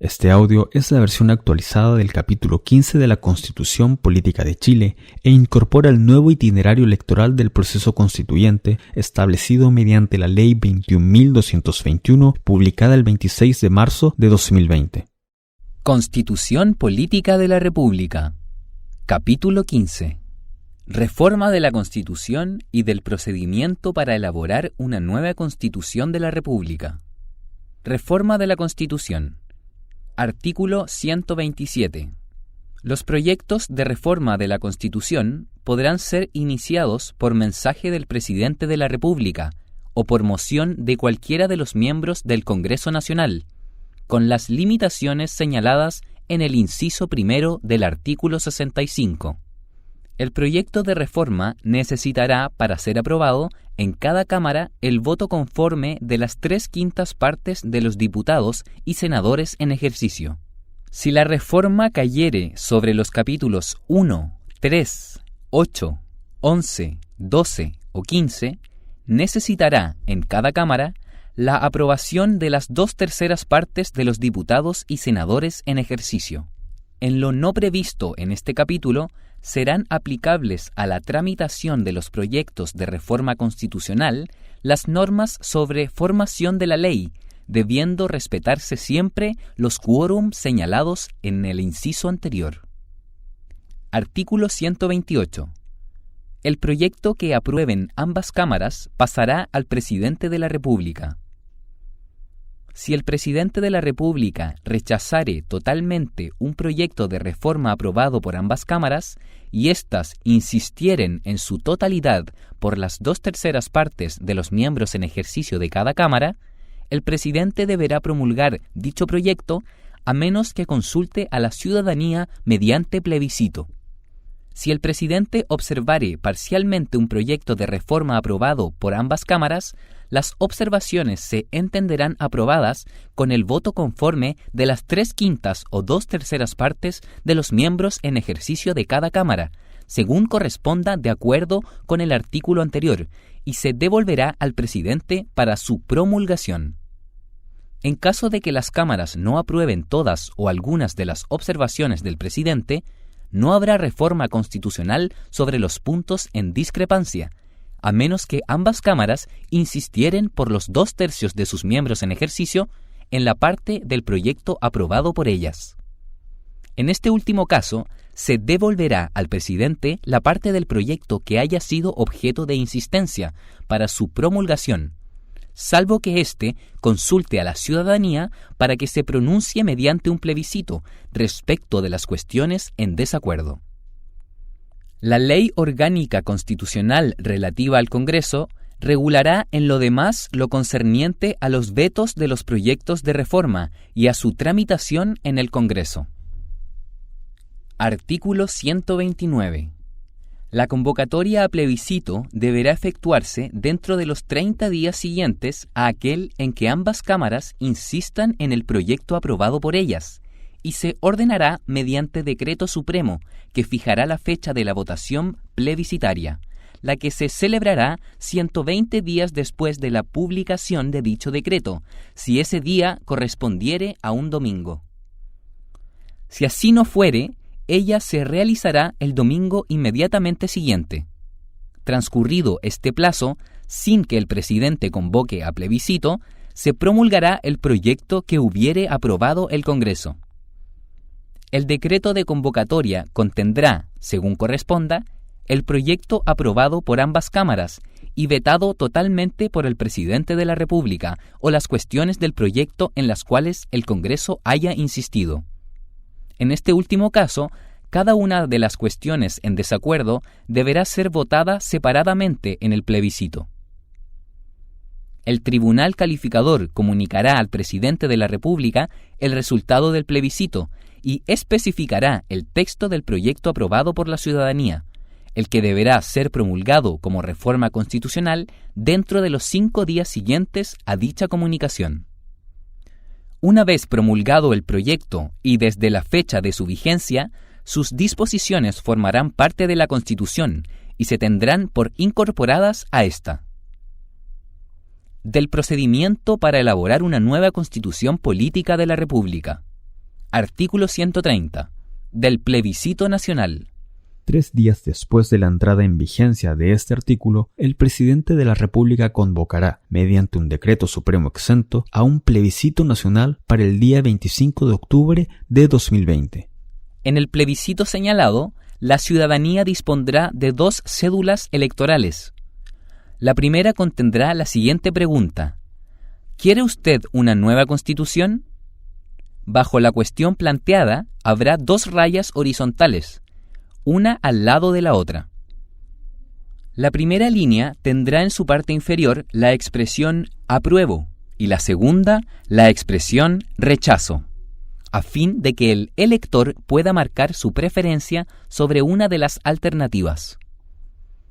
Este audio es la versión actualizada del capítulo 15 de la Constitución Política de Chile e incorpora el nuevo itinerario electoral del proceso constituyente establecido mediante la Ley 21.221, publicada el 26 de marzo de 2020. Constitución Política de la República. Capítulo 15. Reforma de la Constitución y del procedimiento para elaborar una nueva Constitución de la República. Reforma de la Constitución. Artículo 127. Los proyectos de reforma de la Constitución podrán ser iniciados por mensaje del Presidente de la República o por moción de cualquiera de los miembros del Congreso Nacional, con las limitaciones señaladas en el inciso primero del artículo 65. El proyecto de reforma necesitará, para ser aprobado, en cada Cámara el voto conforme de las 3/5 partes de los diputados y senadores en ejercicio. Si la reforma cayere sobre los capítulos 1, 3, 8, 11, 12 o 15, necesitará en cada Cámara la aprobación de las 2/3 partes de los diputados y senadores en ejercicio. En lo no previsto en este capítulo, serán aplicables a la tramitación de los proyectos de reforma constitucional las normas sobre formación de la ley, debiendo respetarse siempre los quórum señalados en el inciso anterior. Artículo 128. El proyecto que aprueben ambas cámaras pasará al Presidente de la República. Si el Presidente de la República rechazare totalmente un proyecto de reforma aprobado por ambas cámaras y éstas insistieren en su totalidad por las 2/3 partes de los miembros en ejercicio de cada cámara, el Presidente deberá promulgar dicho proyecto a menos que consulte a la ciudadanía mediante plebiscito. Si el Presidente observare parcialmente un proyecto de reforma aprobado por ambas cámaras, las observaciones se entenderán aprobadas con el voto conforme de las 3/5 o 2/3 partes de los miembros en ejercicio de cada cámara, según corresponda de acuerdo con el artículo anterior, y se devolverá al Presidente para su promulgación. En caso de que las cámaras no aprueben todas o algunas de las observaciones del Presidente, no habrá reforma constitucional sobre los puntos en discrepancia, a menos que ambas cámaras insistieren por los 2/3 de sus miembros en ejercicio en la parte del proyecto aprobado por ellas. En este último caso, se devolverá al Presidente la parte del proyecto que haya sido objeto de insistencia para su promulgación, salvo que éste consulte a la ciudadanía para que se pronuncie mediante un plebiscito respecto de las cuestiones en desacuerdo. La Ley Orgánica Constitucional relativa al Congreso regulará en lo demás lo concerniente a los vetos de los proyectos de reforma y a su tramitación en el Congreso. Artículo 129. La convocatoria a plebiscito deberá efectuarse dentro de los 30 días siguientes a aquel en que ambas cámaras insistan en el proyecto aprobado por ellas, y se ordenará mediante decreto supremo que fijará la fecha de la votación plebiscitaria, la que se celebrará 120 días después de la publicación de dicho decreto, si ese día correspondiere a un domingo. Si así no fuere, ella se realizará el domingo inmediatamente siguiente. Transcurrido este plazo, sin que el Presidente convoque a plebiscito, se promulgará el proyecto que hubiere aprobado el Congreso. El decreto de convocatoria contendrá, según corresponda, el proyecto aprobado por ambas cámaras y vetado totalmente por el Presidente de la República o las cuestiones del proyecto en las cuales el Congreso haya insistido. En este último caso, cada una de las cuestiones en desacuerdo deberá ser votada separadamente en el plebiscito. El Tribunal Calificador comunicará al Presidente de la República el resultado del plebiscito y especificará el texto del proyecto aprobado por la ciudadanía, el que deberá ser promulgado como reforma constitucional dentro de los 5 días siguientes a dicha comunicación. Una vez promulgado el proyecto y desde la fecha de su vigencia, sus disposiciones formarán parte de la Constitución y se tendrán por incorporadas a esta. Del procedimiento para elaborar una nueva Constitución Política de la República. Artículo 130. Del plebiscito nacional. 3 días después de la entrada en vigencia de este artículo, el presidente de la República convocará, mediante un decreto supremo exento, a un plebiscito nacional para el día 25 de octubre de 2020. En el plebiscito señalado, la ciudadanía dispondrá de 2 cédulas electorales. La primera contendrá la siguiente pregunta: ¿quiere usted una nueva constitución? Bajo la cuestión planteada, habrá 2 rayas horizontales, una al lado de la otra. La primera línea tendrá en su parte inferior la expresión apruebo y la segunda la expresión rechazo, a fin de que el elector pueda marcar su preferencia sobre una de las alternativas.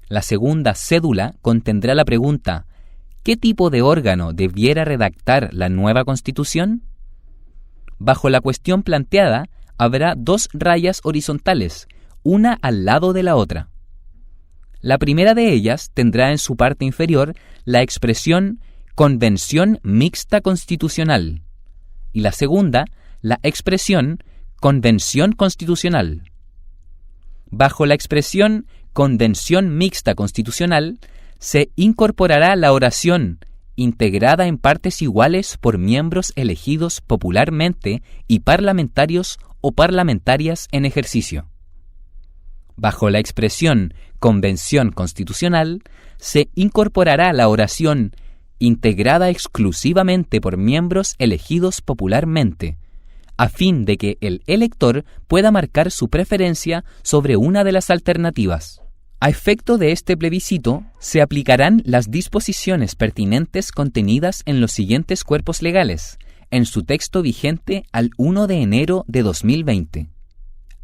La segunda cédula contendrá la pregunta: ¿qué tipo de órgano debiera redactar la nueva Constitución? Bajo la cuestión planteada, habrá 2 rayas horizontales, una al lado de la otra. La primera de ellas tendrá en su parte inferior la expresión Convención Mixta Constitucional y la segunda la expresión Convención Constitucional. Bajo la expresión Convención Mixta Constitucional se incorporará la oración integrada en partes iguales por miembros elegidos popularmente y parlamentarios o parlamentarias en ejercicio. Bajo la expresión Convención Constitucional se incorporará la oración integrada exclusivamente por miembros elegidos popularmente, a fin de que el elector pueda marcar su preferencia sobre una de las alternativas. A efecto de este plebiscito, se aplicarán las disposiciones pertinentes contenidas en los siguientes cuerpos legales, en su texto vigente al 1 de enero de 2020.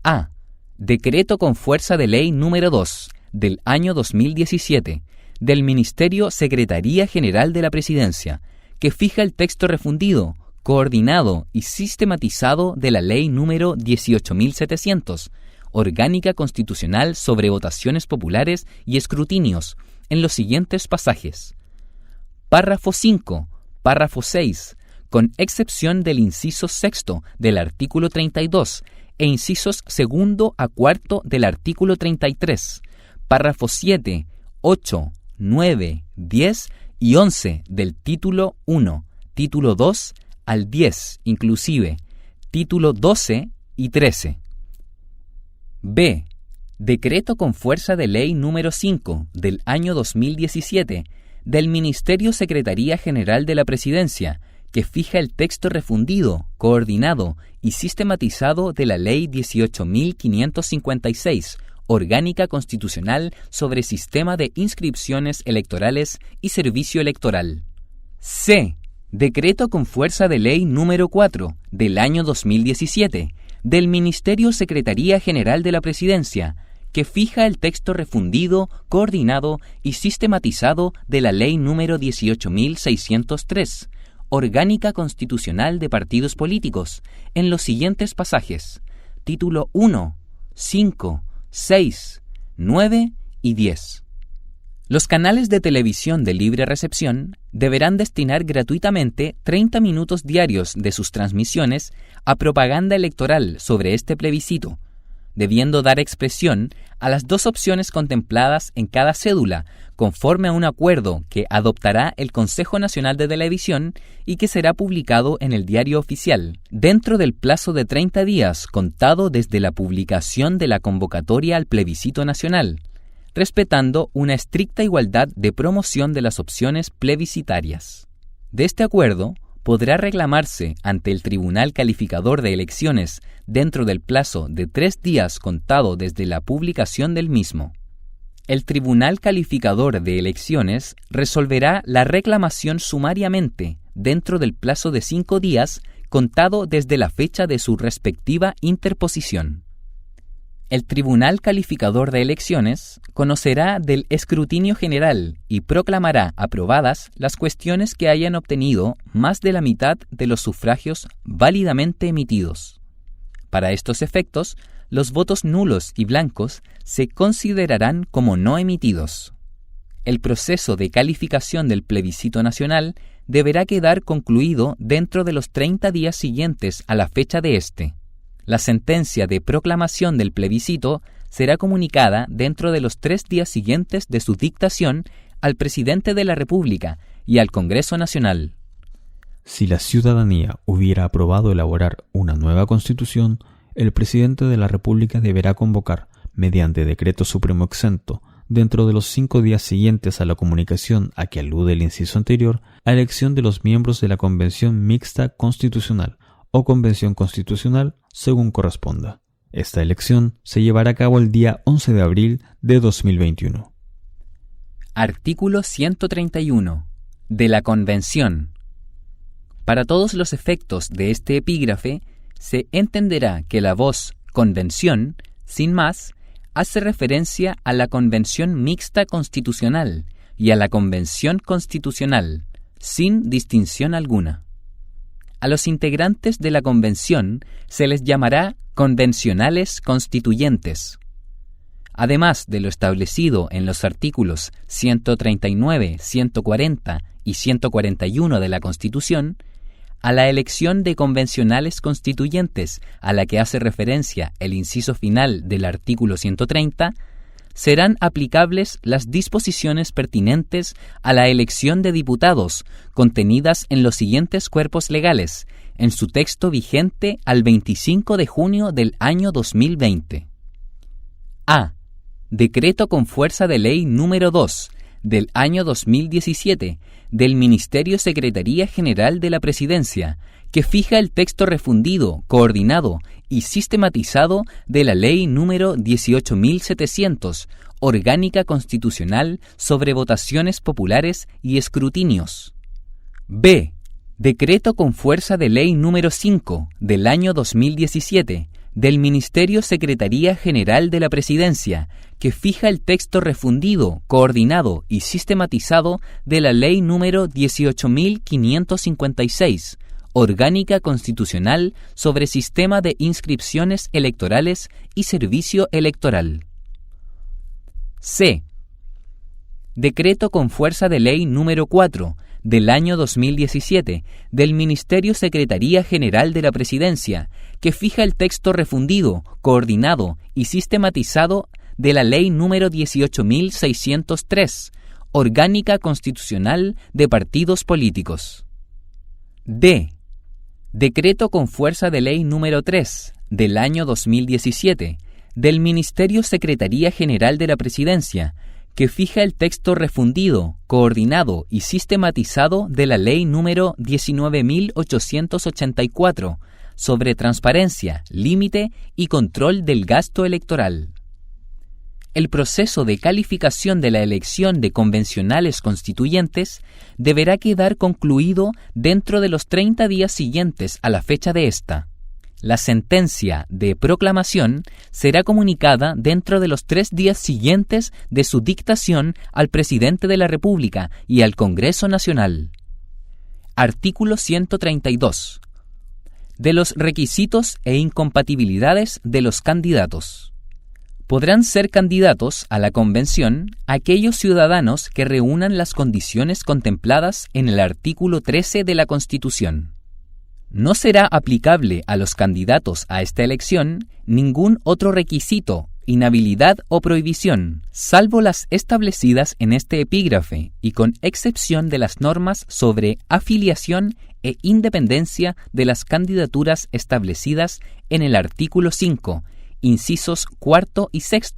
A. Decreto con fuerza de ley número 2 del año 2017 del Ministerio Secretaría General de la Presidencia, que fija el texto refundido, coordinado y sistematizado de la Ley número 18.700, Orgánica Constitucional sobre Votaciones Populares y Escrutinios, en los siguientes pasajes. Párrafo 5, párrafo 6, con excepción del inciso 6 del artículo 32 e incisos 2 a 4 del artículo 33, párrafos 7, 8, 9, 10 y 11 del título 1, título 2 al 10, inclusive, título 12 y 13. B. Decreto con fuerza de ley número 5 del año 2017 del Ministerio Secretaría General de la Presidencia, que fija el texto refundido, coordinado y sistematizado de la Ley 18.556, Orgánica Constitucional sobre Sistema de Inscripciones Electorales y Servicio Electoral. C. Decreto con fuerza de ley número 4 del año 2017 del Ministerio Secretaría General de la Presidencia, que fija el texto refundido, coordinado y sistematizado de la Ley número 18.603, Orgánica Constitucional de Partidos Políticos, en los siguientes pasajes: título 1, 5, 6, 9 y 10. Los canales de televisión de libre recepción deberán destinar gratuitamente 30 minutos diarios de sus transmisiones a propaganda electoral sobre este plebiscito, debiendo dar expresión a las 2 opciones contempladas en cada cédula, conforme a un acuerdo que adoptará el Consejo Nacional de Televisión y que será publicado en el Diario Oficial, dentro del plazo de 30 días contado desde la publicación de la convocatoria al plebiscito nacional, respetando una estricta igualdad de promoción de las opciones plebiscitarias. De este acuerdo, podrá reclamarse ante el Tribunal Calificador de Elecciones dentro del plazo de 3 días contado desde la publicación del mismo. El Tribunal Calificador de Elecciones resolverá la reclamación sumariamente dentro del plazo de 5 días contado desde la fecha de su respectiva interposición. El Tribunal Calificador de Elecciones conocerá del escrutinio general y proclamará aprobadas las cuestiones que hayan obtenido más de la mitad de los sufragios válidamente emitidos. Para estos efectos, los votos nulos y blancos se considerarán como no emitidos. El proceso de calificación del plebiscito nacional deberá quedar concluido dentro de los 30 días siguientes a la fecha de este. La sentencia de proclamación del plebiscito será comunicada dentro de los 3 días siguientes de su dictación al presidente de la República y al Congreso Nacional. Si la ciudadanía hubiera aprobado elaborar una nueva constitución, el presidente de la República deberá convocar, mediante decreto supremo exento, dentro de los 5 días siguientes a la comunicación a que alude el inciso anterior, a elección de los miembros de la Convención Mixta Constitucional o Convención Constitucional, según corresponda. Esta elección se llevará a cabo el día 11 de abril de 2021. Artículo 131. De la Convención. Para todos los efectos de este epígrafe, se entenderá que la voz convención, sin más, hace referencia a la Convención Mixta Constitucional y a la Convención Constitucional, sin distinción alguna. A los integrantes de la Convención se les llamará convencionales constituyentes. Además de lo establecido en los artículos 139, 140 y 141 de la Constitución, a la elección de convencionales constituyentes, a la que hace referencia el inciso final del artículo 130, serán aplicables las disposiciones pertinentes a la elección de diputados, contenidas en los siguientes cuerpos legales, en su texto vigente al 25 de junio del año 2020. A. Decreto con fuerza de ley número 2 del año 2017 del Ministerio Secretaría General de la Presidencia, que fija el texto refundido, coordinado y sistematizado de la Ley número 18.700, Orgánica Constitucional sobre votaciones populares y escrutinios. B. Decreto con fuerza de ley número 5 del año 2017 del Ministerio Secretaría General de la Presidencia, que fija el texto refundido, coordinado y sistematizado de la Ley número 18.556, Orgánica Constitucional sobre Sistema de Inscripciones Electorales y Servicio Electoral. C. Decreto con fuerza de ley número 4 del año 2017 del Ministerio Secretaría General de la Presidencia, que fija el texto refundido, coordinado y sistematizado de la Ley número 18.603, Orgánica Constitucional de Partidos Políticos. D. Decreto con fuerza de ley número 3 del año 2017 del Ministerio Secretaría General de la Presidencia, que fija el texto refundido, coordinado y sistematizado de la Ley número 19.884 sobre transparencia, límite y control del gasto electoral. El proceso de calificación de la elección de convencionales constituyentes deberá quedar concluido dentro de los 30 días siguientes a la fecha de esta. La sentencia de proclamación será comunicada dentro de los 3 días siguientes de su dictación al presidente de la República y al Congreso Nacional. Artículo 132. De los requisitos e incompatibilidades de los candidatos. Podrán ser candidatos a la convención aquellos ciudadanos que reúnan las condiciones contempladas en el artículo 13 de la Constitución. No será aplicable a los candidatos a esta elección ningún otro requisito, inhabilidad o prohibición, salvo las establecidas en este epígrafe y con excepción de las normas sobre afiliación e independencia de las candidaturas establecidas en el artículo 5, incisos 4 y 6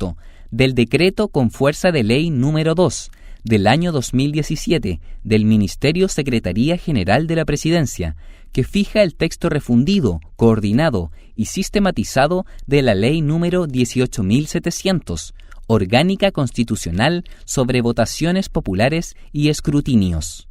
del Decreto con fuerza de ley número 2 del año 2017 del Ministerio Secretaría General de la Presidencia, que fija el texto refundido, coordinado y sistematizado de la Ley número 18.700, Orgánica Constitucional sobre votaciones populares y escrutinios.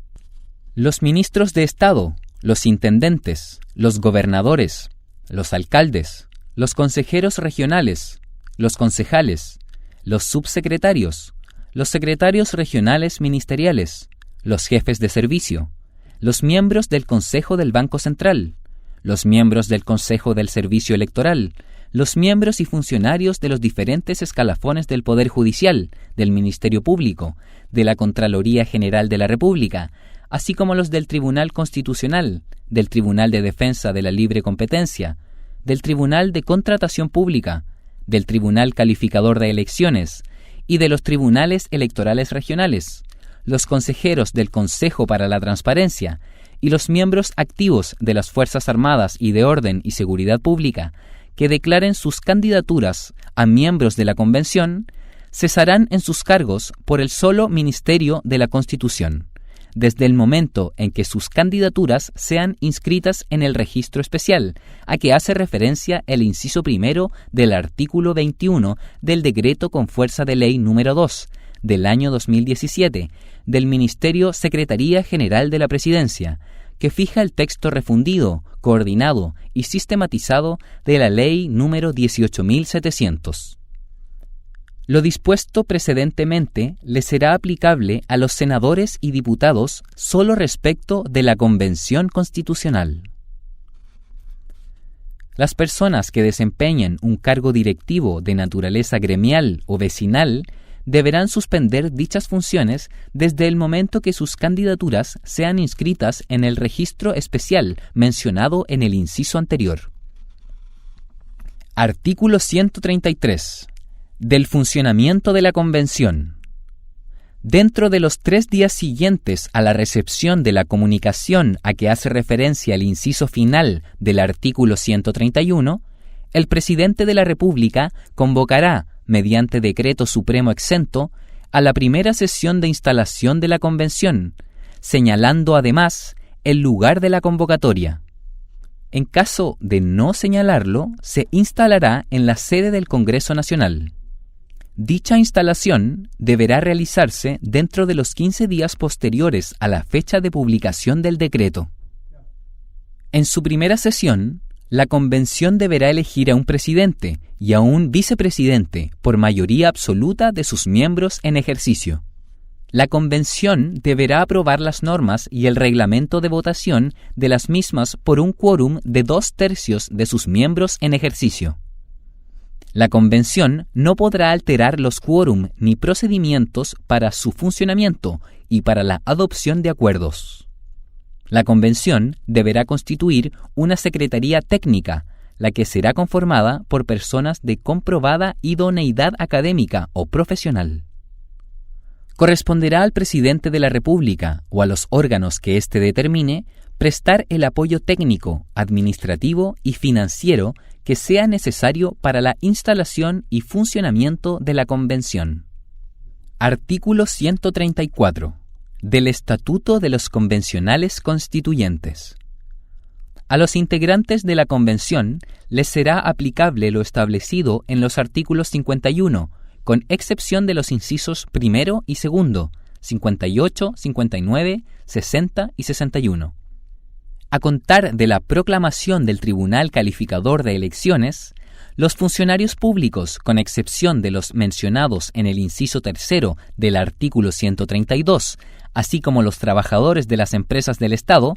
Los ministros de Estado, los intendentes, los gobernadores, los alcaldes, los consejeros regionales, los concejales, los subsecretarios, los secretarios regionales ministeriales, los jefes de servicio, los miembros del Consejo del Banco Central, los miembros del Consejo del Servicio Electoral, los miembros y funcionarios de los diferentes escalafones del Poder Judicial, del Ministerio Público, de la Contraloría General de la República, así como los del Tribunal Constitucional, del Tribunal de Defensa de la Libre Competencia, del Tribunal de Contratación Pública, del Tribunal Calificador de Elecciones y de los tribunales electorales regionales, los consejeros del Consejo para la Transparencia y los miembros activos de las Fuerzas Armadas y de Orden y Seguridad Pública que declaren sus candidaturas a miembros de la Convención cesarán en sus cargos por el solo Ministerio de la Constitución, desde el momento en que sus candidaturas sean inscritas en el registro especial, a que hace referencia el inciso primero del artículo 21 del Decreto con fuerza de ley número 2 del año 2017 del Ministerio Secretaría General de la Presidencia, que fija el texto refundido, coordinado y sistematizado de la Ley número 18.700. Lo dispuesto precedentemente le será aplicable a los senadores y diputados solo respecto de la Convención Constitucional. Las personas que desempeñen un cargo directivo de naturaleza gremial o vecinal deberán suspender dichas funciones desde el momento que sus candidaturas sean inscritas en el registro especial mencionado en el inciso anterior. Artículo 133. Del funcionamiento de la Convención. Dentro de los 3 días siguientes a la recepción de la comunicación a que hace referencia el inciso final del artículo 131, el presidente de la República convocará, mediante decreto supremo exento, a la primera sesión de instalación de la Convención, señalando además el lugar de la convocatoria. En caso de no señalarlo, se instalará en la sede del Congreso Nacional. Dicha instalación deberá realizarse dentro de los 15 días posteriores a la fecha de publicación del decreto. En su primera sesión, la Convención deberá elegir a un presidente y a un vicepresidente por mayoría absoluta de sus miembros en ejercicio. La Convención deberá aprobar las normas y el reglamento de votación de las mismas por un quórum de 2/3 de sus miembros en ejercicio. La Convención no podrá alterar los quórum ni procedimientos para su funcionamiento y para la adopción de acuerdos. La Convención deberá constituir una secretaría técnica, la que será conformada por personas de comprobada idoneidad académica o profesional. Corresponderá al presidente de la República o a los órganos que éste determine prestar el apoyo técnico, administrativo y financiero que sea necesario para la instalación y funcionamiento de la Convención. Artículo 134. Del Estatuto de los Convencionales Constituyentes. A los integrantes de la Convención les será aplicable lo establecido en los artículos 51, con excepción de los incisos primero y segundo, 58, 59, 60 y 61. A contar de la proclamación del Tribunal Calificador de Elecciones, los funcionarios públicos, con excepción de los mencionados en el inciso tercero del artículo 132, así como los trabajadores de las empresas del Estado,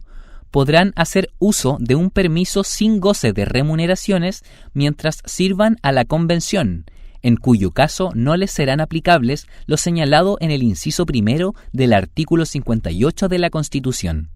podrán hacer uso de un permiso sin goce de remuneraciones mientras sirvan a la Convención, en cuyo caso no les serán aplicables lo señalado en el inciso primero del artículo 58 de la Constitución.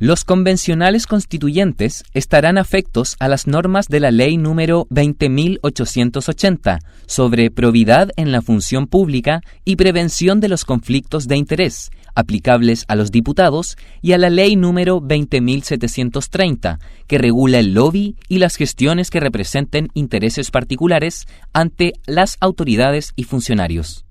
Los convencionales constituyentes estarán afectos a las normas de la Ley número 20.880 sobre probidad en la función pública y prevención de los conflictos de interés, aplicables a los diputados, y a la Ley número 20.730, que regula el lobby y las gestiones que representen intereses particulares ante las autoridades y funcionarios.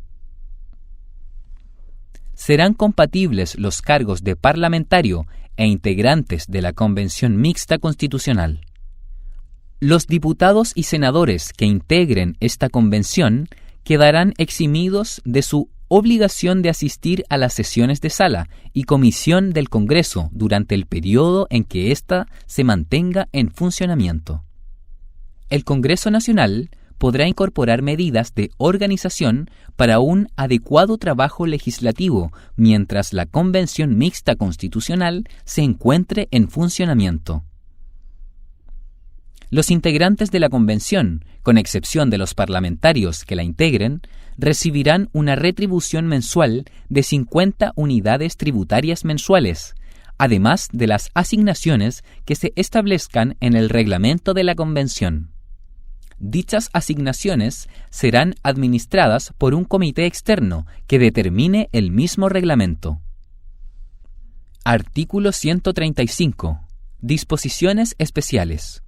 Serán compatibles los cargos de parlamentario e integrantes de la Convención Mixta Constitucional. Los diputados y senadores que integren esta convención quedarán eximidos de su obligación de asistir a las sesiones de sala y comisión del Congreso durante el periodo en que ésta se mantenga en funcionamiento. El Congreso Nacional podrá incorporar medidas de organización para un adecuado trabajo legislativo mientras la Convención Mixta Constitucional se encuentre en funcionamiento. Los integrantes de la Convención, con excepción de los parlamentarios que la integren, recibirán una retribución mensual de 50 unidades tributarias mensuales, además de las asignaciones que se establezcan en el reglamento de la Convención. Dichas asignaciones serán administradas por un comité externo que determine el mismo reglamento. Artículo 135. Disposiciones especiales.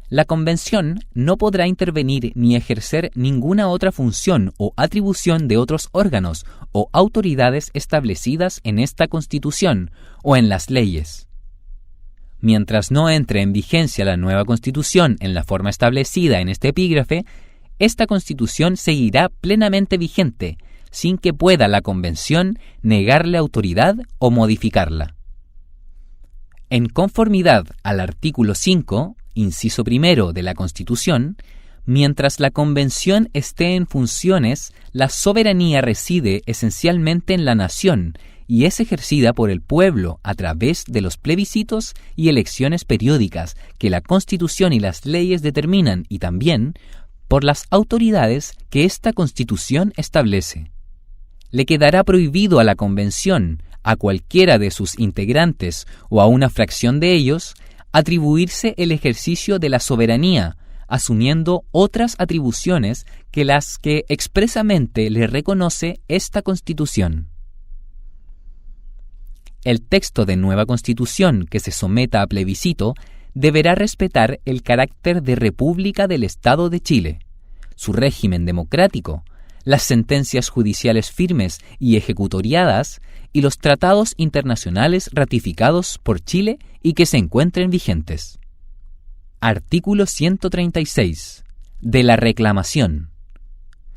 La Convención no podrá intervenir ni ejercer ninguna otra función o atribución de otros órganos o autoridades establecidas en esta Constitución o en las leyes. Mientras no entre en vigencia la nueva Constitución en la forma establecida en este epígrafe, esta Constitución seguirá plenamente vigente, sin que pueda la Convención negarle autoridad o modificarla. En conformidad al artículo 5, inciso primero de la Constitución, mientras la Convención esté en funciones, la soberanía reside esencialmente en la nación y es ejercida por el pueblo a través de los plebiscitos y elecciones periódicas que la Constitución y las leyes determinan y también por las autoridades que esta Constitución establece. Le quedará prohibido a la Convención, a cualquiera de sus integrantes o a una fracción de ellos, atribuirse el ejercicio de la soberanía, asumiendo otras atribuciones que las que expresamente le reconoce esta Constitución. El texto de nueva Constitución que se someta a plebiscito deberá respetar el carácter de República del Estado de Chile, su régimen democrático, las sentencias judiciales firmes y ejecutoriadas y los tratados internacionales ratificados por Chile y que se encuentren vigentes. Artículo 136. De la reclamación.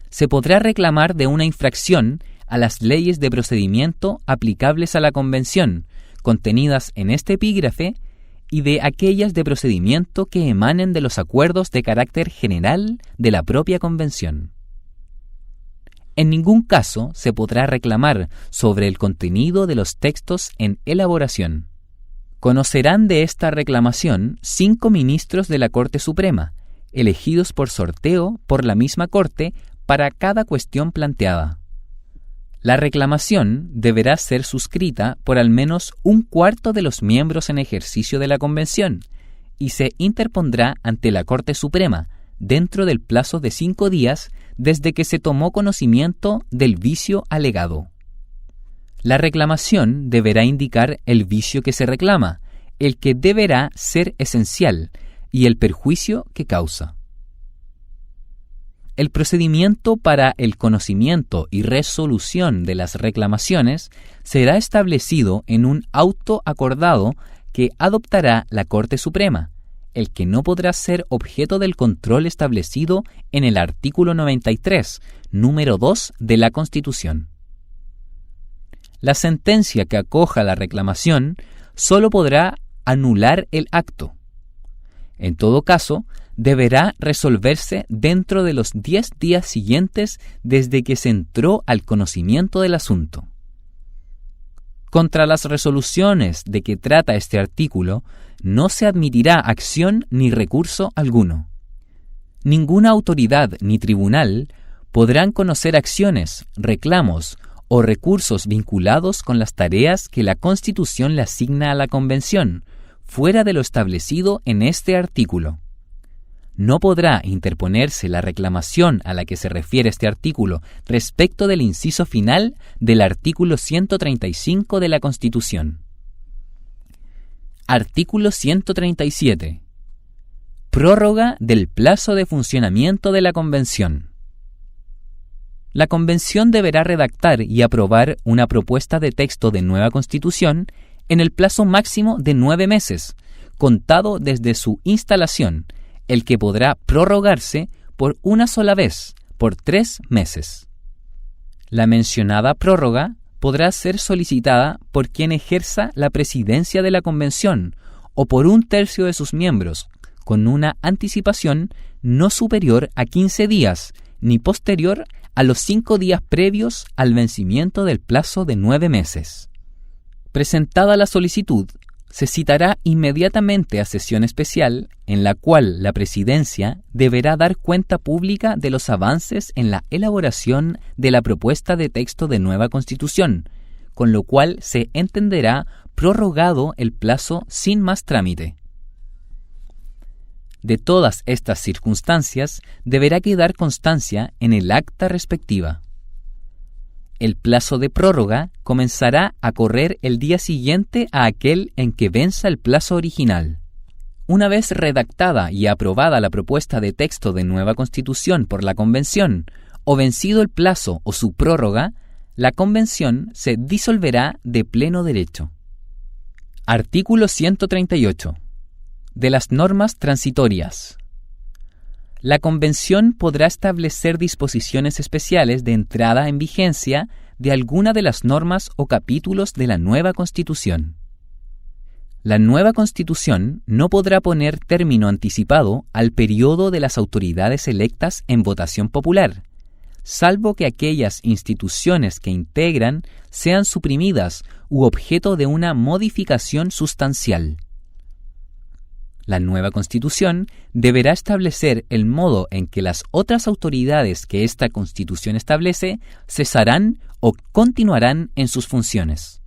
Se podrá reclamar de una infracción a las leyes de procedimiento aplicables a la Convención, contenidas en este epígrafe, y de aquellas de procedimiento que emanen de los acuerdos de carácter general de la propia Convención. En ningún caso se podrá reclamar sobre el contenido de los textos en elaboración. Conocerán de esta reclamación 5 ministros de la Corte Suprema, elegidos por sorteo por la misma Corte para cada cuestión planteada. La reclamación deberá ser suscrita por al menos 1/4 de los miembros en ejercicio de la Convención y se interpondrá ante la Corte Suprema dentro del plazo de 5 días desde que se tomó conocimiento del vicio alegado. La reclamación deberá indicar el vicio que se reclama, el que deberá ser esencial y el perjuicio que causa. El procedimiento para el conocimiento y resolución de las reclamaciones será establecido en un auto acordado que adoptará la Corte Suprema, el que no podrá ser objeto del control establecido en el artículo 93, número 2 de la Constitución. La sentencia que acoja la reclamación solo podrá anular el acto. En todo caso, deberá resolverse dentro de los 10 días siguientes desde que se entró al conocimiento del asunto. Contra las resoluciones de que trata este artículo, no se admitirá acción ni recurso alguno. Ninguna autoridad ni tribunal podrán conocer acciones, reclamos o recursos vinculados con las tareas que la Constitución le asigna a la Convención, fuera de lo establecido en este artículo. No podrá interponerse la reclamación a la que se refiere este artículo respecto del inciso final del artículo 135 de la Constitución. Artículo 137. Prórroga del plazo de funcionamiento de la Convención. La Convención deberá redactar y aprobar una propuesta de texto de nueva Constitución en el plazo máximo de 9 meses, contado desde su instalación, el que podrá prorrogarse por una sola vez, por 3 meses. La mencionada prórroga podrá ser solicitada por quien ejerza la presidencia de la Convención o por 1/3 de sus miembros, con una anticipación no superior a 15 días, ni posterior a los 5 días previos al vencimiento del plazo de 9 meses. Presentada la solicitud, se citará inmediatamente a sesión especial en la cual la Presidencia deberá dar cuenta pública de los avances en la elaboración de la propuesta de texto de nueva Constitución, con lo cual se entenderá prorrogado el plazo sin más trámite. De todas estas circunstancias deberá quedar constancia en el acta respectiva. El plazo de prórroga comenzará a correr el día siguiente a aquel en que venza el plazo original. Una vez redactada y aprobada la propuesta de texto de nueva Constitución por la Convención, o vencido el plazo o su prórroga, la Convención se disolverá de pleno derecho. Artículo 138. De las normas transitorias. La Convención podrá establecer disposiciones especiales de entrada en vigencia de alguna de las normas o capítulos de la nueva Constitución. La nueva Constitución no podrá poner término anticipado al periodo de las autoridades electas en votación popular, salvo que aquellas instituciones que integran sean suprimidas u objeto de una modificación sustancial. La nueva Constitución deberá establecer el modo en que las otras autoridades que esta Constitución establece cesarán o continuarán en sus funciones.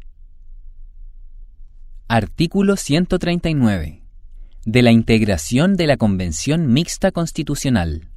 Artículo 139. De la integración de la Convención Mixta Constitucional.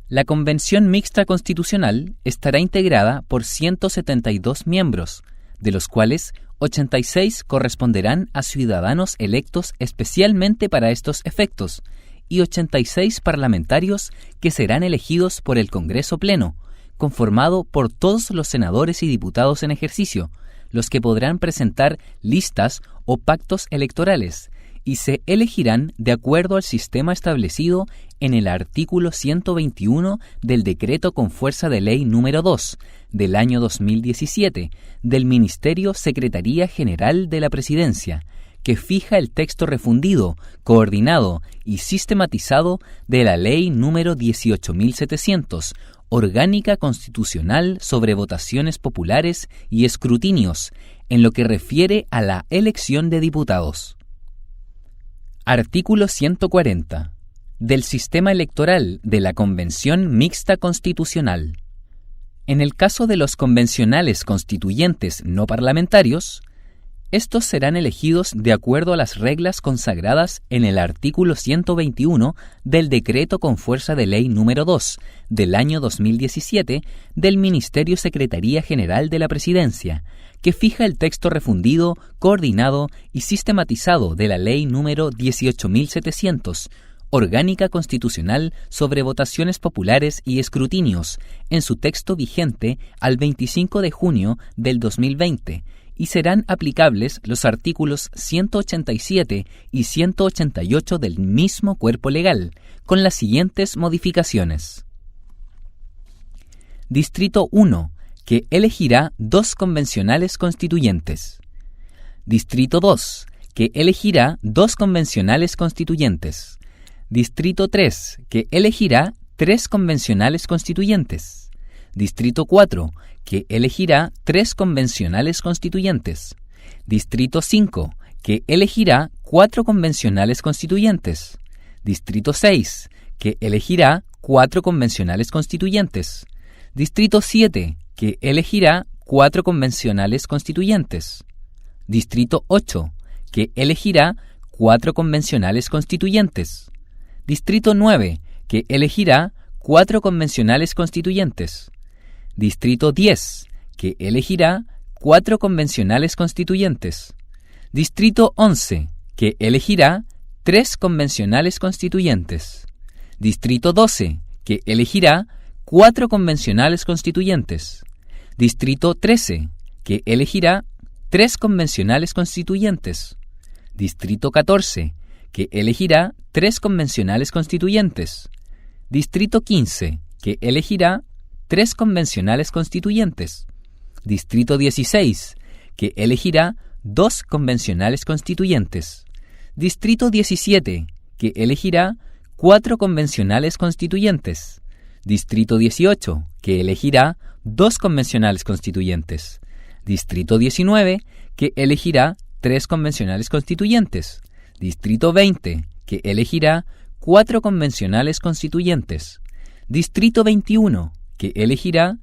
La Convención Mixta Constitucional estará integrada por 172 miembros, de los cuales 86 corresponderán a ciudadanos electos especialmente para estos efectos y 86 parlamentarios que serán elegidos por el Congreso Pleno, conformado por todos los senadores y diputados en ejercicio, los que podrán presentar listas o pactos electorales, y se elegirán de acuerdo al sistema establecido en el artículo 121 del Decreto con fuerza de ley número 2 del año 2017 del Ministerio Secretaría General de la Presidencia, que fija el texto refundido, coordinado y sistematizado de la Ley número 18.700, Orgánica Constitucional sobre Votaciones Populares y Escrutinios, en lo que refiere a la elección de diputados. Artículo 140. Del sistema electoral de la Convención Mixta Constitucional. En el caso de los convencionales constituyentes no parlamentarios, estos serán elegidos de acuerdo a las reglas consagradas en el artículo 121 del Decreto con fuerza de ley número 2 del año 2017 del Ministerio Secretaría General de la Presidencia, que fija el texto refundido, coordinado y sistematizado de la Ley número 18.700, Orgánica Constitucional sobre Votaciones Populares y Escrutinios, en su texto vigente al 25 de junio del 2020, y serán aplicables los artículos 187 y 188 del mismo cuerpo legal, con las siguientes modificaciones. Distrito 1, que elegirá 2 convencionales constituyentes. Distrito 2, que elegirá 2 convencionales constituyentes. Distrito 3, que elegirá 3 convencionales constituyentes. Distrito 4, que elegirá 3 convencionales constituyentes. Distrito 5, que elegirá 4 convencionales constituyentes. Distrito 6, que elegirá 4 convencionales constituyentes. Distrito 7, que elegirá 4 convencionales constituyentes. Distrito 8, que elegirá 4 convencionales constituyentes. Distrito 9, que elegirá 4 convencionales constituyentes. Distrito 10, que elegirá 4 convencionales constituyentes. Distrito 11, que elegirá 3 convencionales constituyentes. Distrito 12, que elegirá 4 convencionales constituyentes. Distrito 13, que elegirá 3 convencionales constituyentes. Distrito 14, que elegirá 3 convencionales constituyentes. Distrito 15, que elegirá 3 convencionales constituyentes. Distrito 16, que elegirá 2 convencionales constituyentes. Distrito 17, que elegirá 4 convencionales constituyentes. Distrito 18, que elegirá 2 convencionales constituyentes. Distrito 19, que elegirá 3 convencionales constituyentes. Distrito 20, que elegirá 4 convencionales constituyentes. Distrito 21, que elegirá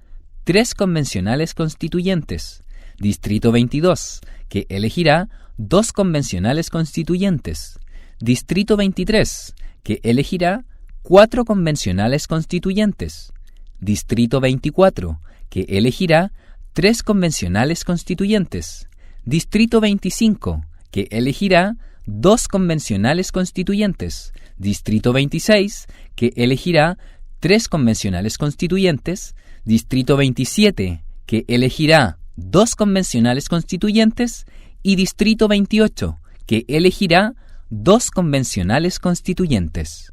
3 convencionales constituyentes. Distrito 22, que elegirá 2 convencionales constituyentes. Distrito 23, que elegirá 4 convencionales constituyentes. Distrito 24, que elegirá 3 convencionales constituyentes. Distrito 25, que elegirá 2 convencionales constituyentes. Distrito 26, que elegirá 3 convencionales constituyentes. Distrito 27, que elegirá 2 convencionales constituyentes. Y Distrito 28, que elegirá 2 convencionales constituyentes.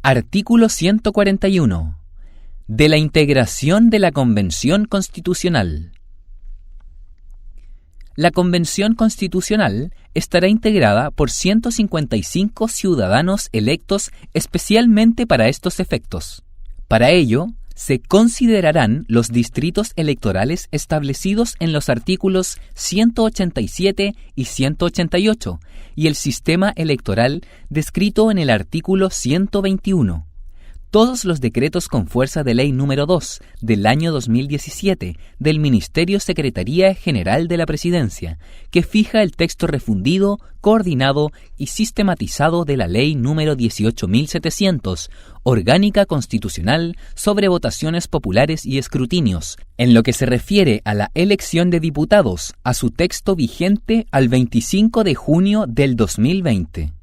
Artículo 141. De la integración de la Convención Constitucional. La Convención Constitucional estará integrada por 155 ciudadanos electos especialmente para estos efectos. Para ello, se considerarán los distritos electorales establecidos en los artículos 187 y 188 y el sistema electoral descrito en el artículo 121. Todos los decretos con fuerza de ley número 2 del año 2017 del Ministerio Secretaría General de la Presidencia, que fija el texto refundido, coordinado y sistematizado de la ley número 18.700, orgánica constitucional sobre votaciones populares y escrutinios, en lo que se refiere a la elección de diputados, a su texto vigente al 25 de junio del 2020.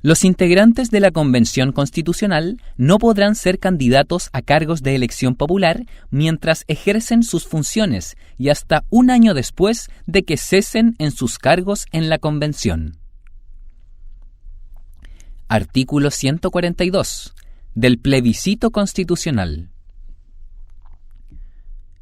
Los integrantes de la Convención Constitucional no podrán ser candidatos a cargos de elección popular mientras ejercen sus funciones y hasta un año después de que cesen en sus cargos en la Convención. Artículo 142. Del plebiscito constitucional.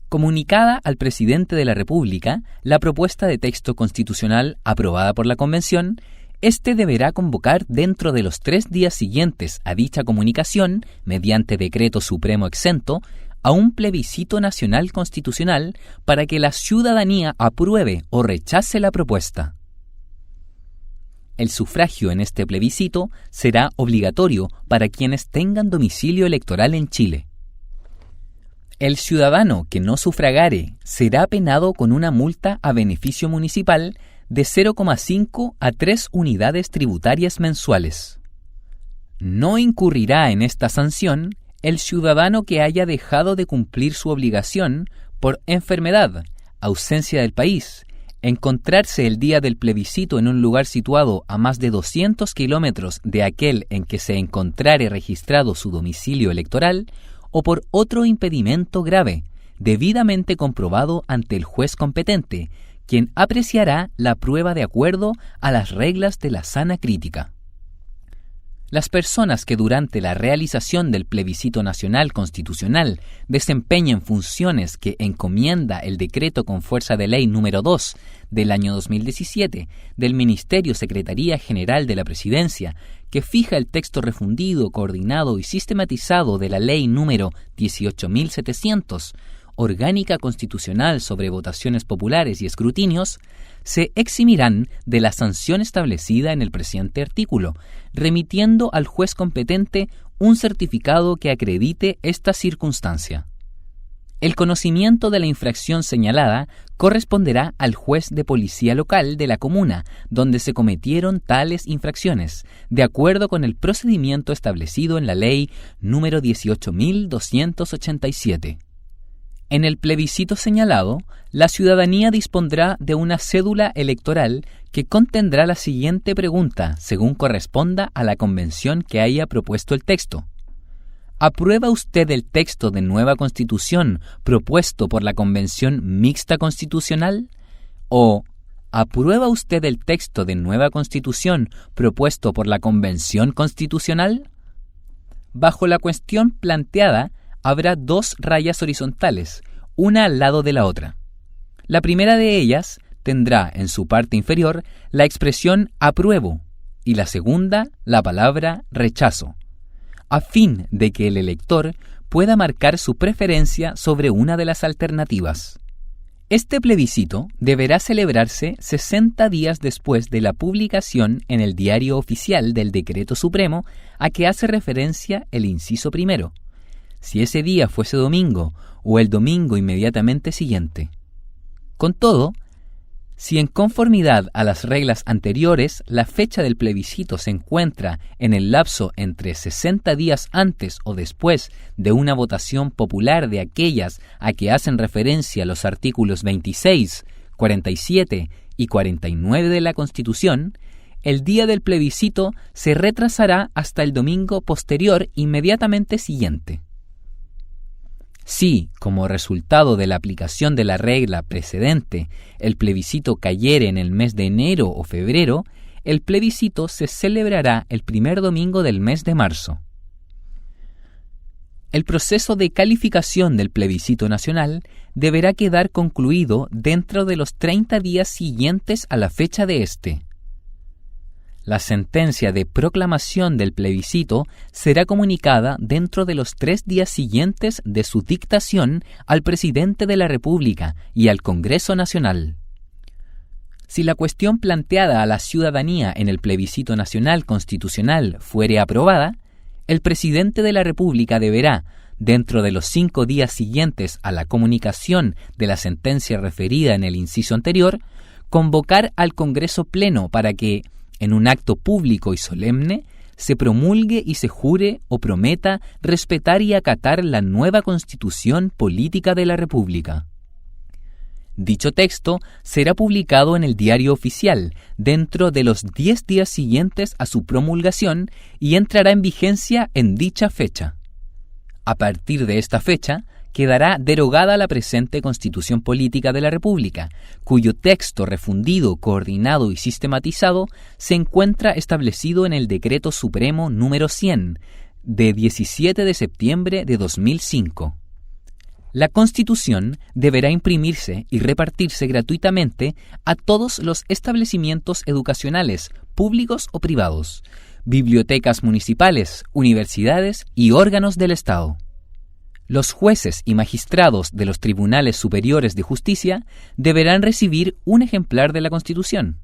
Comunicada al presidente de la República la propuesta de texto constitucional aprobada por la Convención, este deberá convocar dentro de los 3 días siguientes a dicha comunicación, mediante decreto supremo exento, a un plebiscito nacional constitucional para que la ciudadanía apruebe o rechace la propuesta. El sufragio en este plebiscito será obligatorio para quienes tengan domicilio electoral en Chile. El ciudadano que no sufragare será penado con una multa a beneficio municipal de 0,5 a 3 unidades tributarias mensuales. No incurrirá en esta sanción el ciudadano que haya dejado de cumplir su obligación por enfermedad, ausencia del país, encontrarse el día del plebiscito en un lugar situado a más de 200 kilómetros de aquel en que se encontrare registrado su domicilio electoral o por otro impedimento grave, debidamente comprobado ante el juez competente, quien apreciará la prueba de acuerdo a las reglas de la sana crítica. Las personas que durante la realización del plebiscito nacional constitucional desempeñen funciones que encomienda el decreto con fuerza de ley número 2 del año 2017 del Ministerio Secretaría General de la Presidencia, que fija el texto refundido, coordinado y sistematizado de la ley número 18.700, orgánica constitucional sobre votaciones populares y escrutinios, se eximirán de la sanción establecida en el presente artículo, remitiendo al juez competente un certificado que acredite esta circunstancia. El conocimiento de la infracción señalada corresponderá al juez de policía local de la comuna donde se cometieron tales infracciones, de acuerdo con el procedimiento establecido en la ley número 18.287. En el plebiscito señalado, la ciudadanía dispondrá de una cédula electoral que contendrá la siguiente pregunta, según corresponda a la convención que haya propuesto el texto. ¿Aprueba usted el texto de nueva Constitución propuesto por la Convención Mixta Constitucional? ¿O ¿aprueba usted el texto de nueva Constitución propuesto por la Convención Constitucional? Bajo la cuestión planteada, habrá 2 rayas horizontales, una al lado de la otra. La primera de ellas tendrá en su parte inferior la expresión apruebo y la segunda la palabra rechazo, a fin de que el elector pueda marcar su preferencia sobre una de las alternativas. Este plebiscito deberá celebrarse 60 días después de la publicación en el Diario Oficial del Decreto Supremo a que hace referencia el inciso primero. Si ese día fuese domingo o el domingo inmediatamente siguiente. Con todo, si en conformidad a las reglas anteriores la fecha del plebiscito se encuentra en el lapso entre 60 días antes o después de una votación popular de aquellas a que hacen referencia los artículos 26, 47 y 49 de la Constitución, el día del plebiscito se retrasará hasta el domingo posterior inmediatamente siguiente. Si, como resultado de la aplicación de la regla precedente, el plebiscito cayere en el mes de enero o febrero, el plebiscito se celebrará el primer domingo del mes de marzo. El proceso de calificación del plebiscito nacional deberá quedar concluido dentro de los 30 días siguientes a la fecha de este. La sentencia de proclamación del plebiscito será comunicada dentro de los 3 días siguientes de su dictación al presidente de la República y al Congreso Nacional. Si la cuestión planteada a la ciudadanía en el plebiscito nacional constitucional fuere aprobada, el presidente de la República deberá, dentro de los 5 días siguientes a la comunicación de la sentencia referida en el inciso anterior, convocar al Congreso Pleno para que, en un acto público y solemne, se promulgue y se jure o prometa respetar y acatar la nueva Constitución Política de la República. Dicho texto será publicado en el Diario Oficial dentro de los 10 días siguientes a su promulgación y entrará en vigencia en dicha fecha. A partir de esta fecha, quedará derogada la presente Constitución Política de la República, cuyo texto refundido, coordinado y sistematizado se encuentra establecido en el Decreto Supremo número 100, de 17 de septiembre de 2005. La Constitución deberá imprimirse y repartirse gratuitamente a todos los establecimientos educacionales, públicos o privados, bibliotecas municipales, universidades y órganos del Estado. Los jueces y magistrados de los tribunales superiores de justicia deberán recibir un ejemplar de la Constitución.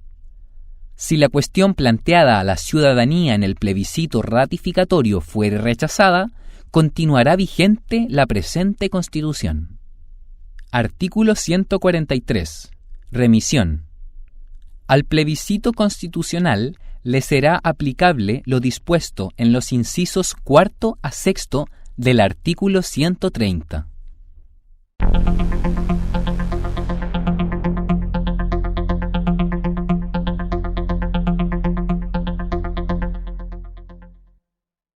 Si la cuestión planteada a la ciudadanía en el plebiscito ratificatorio fuere rechazada, continuará vigente la presente Constitución. Artículo 143. Remisión. Al plebiscito constitucional le será aplicable lo dispuesto en los incisos 4 a 6 del artículo 130.